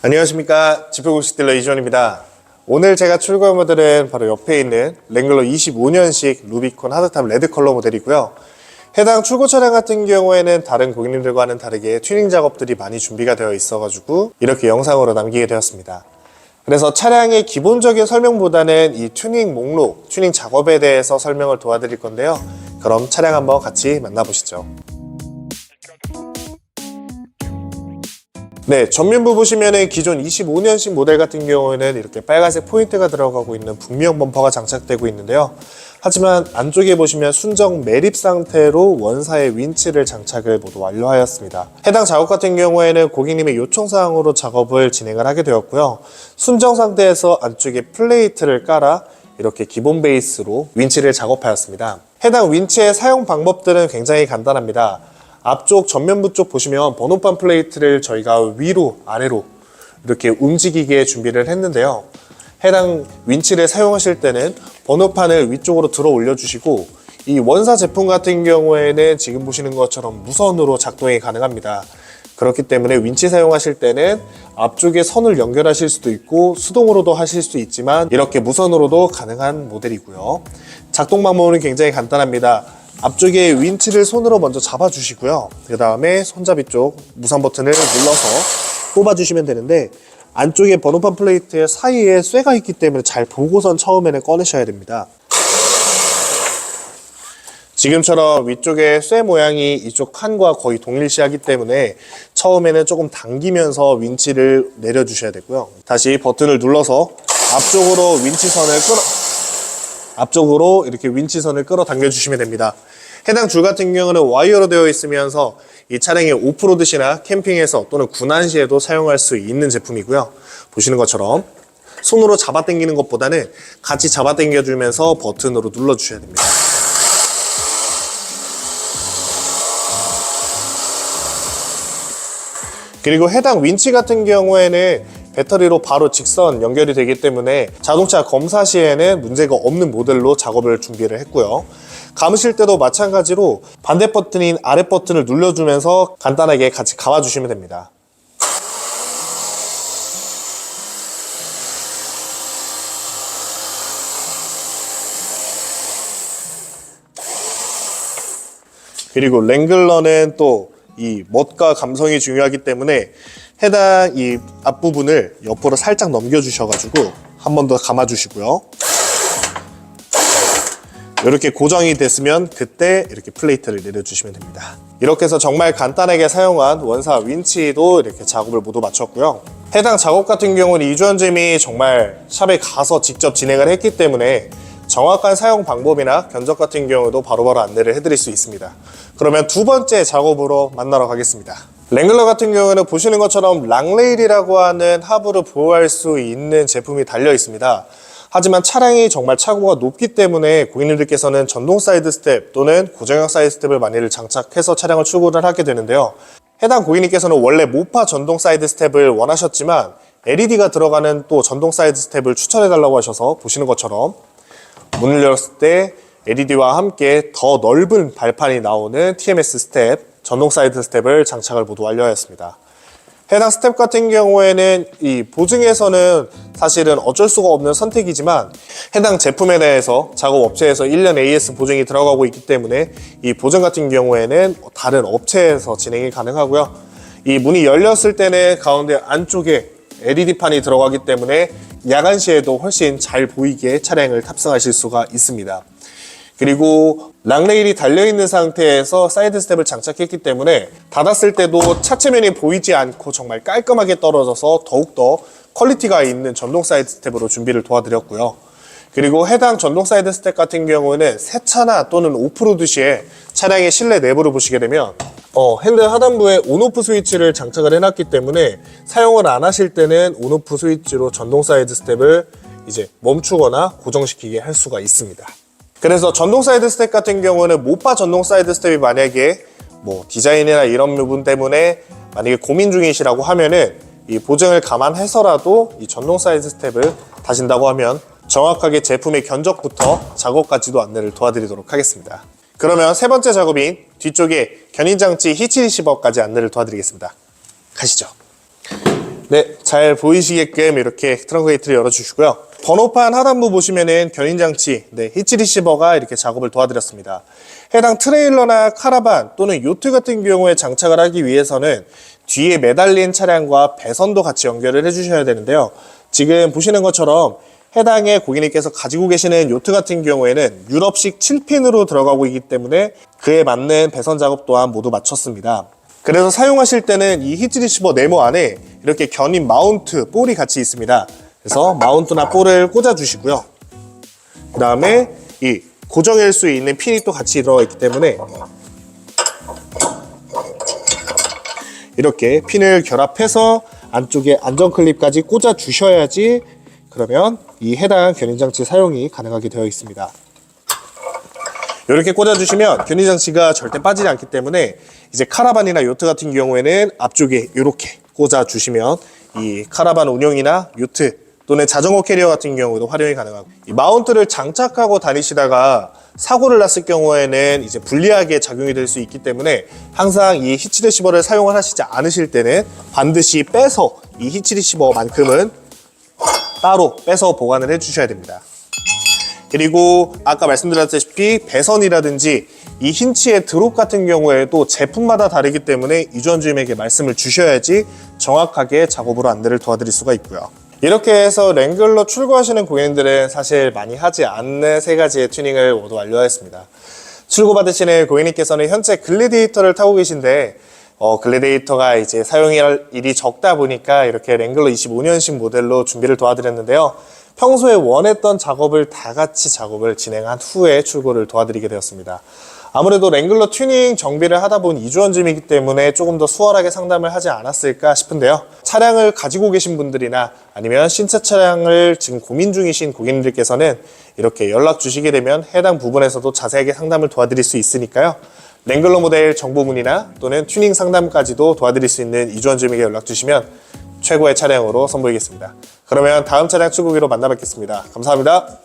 안녕하십니까, 지표공식 딜러 이주원입니다. 오늘 제가 출고한 모델은 바로 옆에 있는 랭글러 25년식 루비콘 하드탑 레드 컬러 모델이고요. 해당 출고 차량 같은 경우에는 다른 고객님들과는 다르게 튜닝 작업들이 많이 준비가 되어 있어가지고 이렇게 영상으로 남기게 되었습니다. 그래서 차량의 기본적인 설명보다는 이 튜닝 목록, 튜닝 작업에 대해서 설명을 도와드릴 건데요. 그럼 차량 한번 같이 만나보시죠. 네, 전면부 보시면은 기존 25년식 모델 같은 경우에는 이렇게 빨간색 포인트가 들어가고 있는 북미형 범퍼가 장착되고 있는데요. 하지만 안쪽에 보시면 순정 매립 상태로 원사의 윈치를 장착을 모두 완료하였습니다. 해당 작업 같은 경우에는 고객님의 요청사항으로 작업을 진행을 하게 되었고요. 순정 상태에서 안쪽에 플레이트를 깔아 이렇게 기본 베이스로 윈치를 작업하였습니다. 해당 윈치의 사용 방법들은 굉장히 간단합니다. 앞쪽 전면부 쪽 보시면 번호판 플레이트를 저희가 위로 아래로 이렇게 움직이게 준비를 했는데요. 해당 윈치를 사용하실 때는 번호판을 위쪽으로 들어 올려 주시고, 이 원사 제품 같은 경우에는 지금 보시는 것처럼 무선으로 작동이 가능합니다. 그렇기 때문에 윈치 사용하실 때는 앞쪽에 선을 연결하실 수도 있고 수동으로도 하실 수 있지만 이렇게 무선으로도 가능한 모델이고요. 작동 방법은 굉장히 간단합니다. 앞쪽에 윈치를 손으로 먼저 잡아주시고요. 그 다음에 손잡이 쪽 무선 버튼을 눌러서 뽑아주시면 되는데, 안쪽에 번호판 플레이트 사이에 쇠가 있기 때문에 잘 보고선 처음에는 꺼내셔야 됩니다. 지금처럼 위쪽에 쇠 모양이 이쪽 칸과 거의 동일시하기 때문에 처음에는 조금 당기면서 윈치를 내려주셔야 되고요. 다시 버튼을 눌러서 앞쪽으로 이렇게 윈치선을 끌어당겨 주시면 됩니다. 해당 줄 같은 경우는 와이어로 되어 있으면서 이 차량의 오프로드시나 캠핑에서 또는 군안시에도 사용할 수 있는 제품이고요. 보시는 것처럼 손으로 잡아당기는 것보다는 같이 잡아당겨 주면서 버튼으로 눌러 주셔야 됩니다. 그리고 해당 윈치 같은 경우에는 배터리로 바로 직선 연결이 되기 때문에 자동차 검사 시에는 문제가 없는 모델로 작업을 준비를 했고요. 감으실 때도 마찬가지로 반대 버튼인 아래 버튼을 눌러주면서 간단하게 같이 감아주시면 됩니다. 그리고 랭글러는 또 이 멋과 감성이 중요하기 때문에 해당 이 앞부분을 옆으로 살짝 넘겨주셔가지고 한 번 더 감아주시고요. 이렇게 고정이 됐으면 그때 이렇게 플레이트를 내려주시면 됩니다. 이렇게 해서 정말 간단하게 사용한 원사 윈치도 이렇게 작업을 모두 마쳤고요. 해당 작업 같은 경우는 이주원님이 정말 샵에 가서 직접 진행을 했기 때문에 정확한 사용 방법이나 견적 같은 경우도 바로바로 안내를 해드릴 수 있습니다. 그러면 두 번째 작업으로 만나러 가겠습니다. 랭글러 같은 경우에는 보시는 것처럼 랑레일이라고 하는 하부를 보호할 수 있는 제품이 달려 있습니다. 하지만 차량이 정말 차고가 높기 때문에 고객님들께서는 전동 사이드 스텝 또는 고정형 사이드 스텝을 많이들 장착해서 차량을 출고를 하게 되는데요. 해당 고객님께서는 원래 모파 전동 사이드 스텝을 원하셨지만 LED가 들어가는 또 전동 사이드 스텝을 추천해달라고 하셔서 보시는 것처럼 문을 열었을 때 LED와 함께 더 넓은 발판이 나오는 TMS 스텝, 전동 사이드 스텝을 장착을 모두 완료하였습니다. 해당 스텝 같은 경우에는 이 보증에서는 사실은 어쩔 수가 없는 선택이지만 해당 제품에 대해서 작업업체에서 1년 AS 보증이 들어가고 있기 때문에 이 보증 같은 경우에는 다른 업체에서 진행이 가능하고요. 이 문이 열렸을 때는 가운데 안쪽에 LED판이 들어가기 때문에 야간 시에도 훨씬 잘 보이게 차량을 탑승하실 수가 있습니다. 그리고 랑레일이 달려있는 상태에서 사이드 스텝을 장착했기 때문에 닫았을 때도 차체면이 보이지 않고 정말 깔끔하게 떨어져서 더욱더 퀄리티가 있는 전동 사이드 스텝으로 준비를 도와드렸고요. 그리고 해당 전동 사이드 스텝 같은 경우는 세차나 또는 오프로드 시에 차량의 실내 내부를 보시게 되면 핸들 하단부에 온오프 스위치를 장착을 해놨기 때문에 사용을 안 하실 때는 온오프 스위치로 전동 사이드 스텝을 이제 멈추거나 고정시키게 할 수가 있습니다. 그래서 전동 사이드 스텝 같은 경우는 모파 전동 사이드 스텝이 만약에 뭐 디자인이나 이런 부분 때문에 만약에 고민 중이시라고 하면은 이 보증을 감안해서라도 이 전동 사이드 스텝을 다신다고 하면 정확하게 제품의 견적부터 작업까지도 안내를 도와드리도록 하겠습니다. 그러면 세 번째 작업인 뒤쪽에 견인장치 히치 리시버까지 안내를 도와드리겠습니다. 가시죠. 네, 잘 보이시게끔 이렇게 트렁크 게이트를 열어주시고요. 번호판 하단부 보시면은 견인장치, 히치 리시버가 이렇게 작업을 도와드렸습니다. 해당 트레일러나 카라반 또는 요트 같은 경우에 장착을 하기 위해서는 뒤에 매달린 차량과 배선도 같이 연결을 해주셔야 되는데요. 지금 보시는 것처럼 해당의 고객님께서 가지고 계시는 요트 같은 경우에는 유럽식 7핀으로 들어가고 있기 때문에 그에 맞는 배선 작업 또한 모두 마쳤습니다. 그래서 사용하실 때는 이 히치 리시버 네모 안에 이렇게 견인 마운트 볼이 같이 있습니다. 그래서 마운트나 볼을 꽂아 주시고요. 그 다음에 이 고정할 수 있는 핀이 또 같이 들어가 있기 때문에 이렇게 핀을 결합해서 안쪽에 안전 클립까지 꽂아 주셔야지 그러면 이 해당 견인장치 사용이 가능하게 되어 있습니다. 이렇게 꽂아주시면 견인장치가 절대 빠지지 않기 때문에 이제 카라반이나 요트 같은 경우에는 앞쪽에 이렇게 꽂아주시면 이 카라반 운영이나 요트 또는 자전거 캐리어 같은 경우도 활용이 가능하고, 이 마운트를 장착하고 다니시다가 사고를 났을 경우에는 이제 불리하게 작용이 될 수 있기 때문에 항상 이 히치 리시버를 사용을 하시지 않으실 때는 반드시 빼서 이 히치 리시버만큼은 따로 빼서 보관을 해주셔야 됩니다. 그리고 아까 말씀드렸다시피 배선이라든지 이 힌치의 드롭 같은 경우에도 제품마다 다르기 때문에 이주원주임에게 말씀을 주셔야지 정확하게 작업으로 안내를 도와드릴 수가 있고요. 이렇게 해서 랭글러 출고하시는 고객님들은 사실 많이 하지 않는 세 가지의 튜닝을 모두 완료하였습니다. 출고받으시는 고객님께서는 현재 글래디에이터를 타고 계신데 글래디에이터가 이제 사용할 일이 적다 보니까 이렇게 랭글러 25년식 모델로 준비를 도와드렸는데요. 평소에 원했던 작업을 다 같이 작업을 진행한 후에 출고를 도와드리게 되었습니다. 아무래도 랭글러 튜닝 정비를 하다 본 이주원주임이기 때문에 조금 더 수월하게 상담을 하지 않았을까 싶은데요. 차량을 가지고 계신 분들이나 아니면 신차 차량을 지금 고민 중이신 고객님들께서는 이렇게 연락 주시게 되면 해당 부분에서도 자세하게 상담을 도와드릴 수 있으니까요. 랭글러 모델 정보 문의나 또는 튜닝 상담까지도 도와드릴 수 있는 이주원주임에게 연락 주시면 최고의 차량으로 선보이겠습니다. 그러면 다음 차량 출고기로 만나 뵙겠습니다. 감사합니다.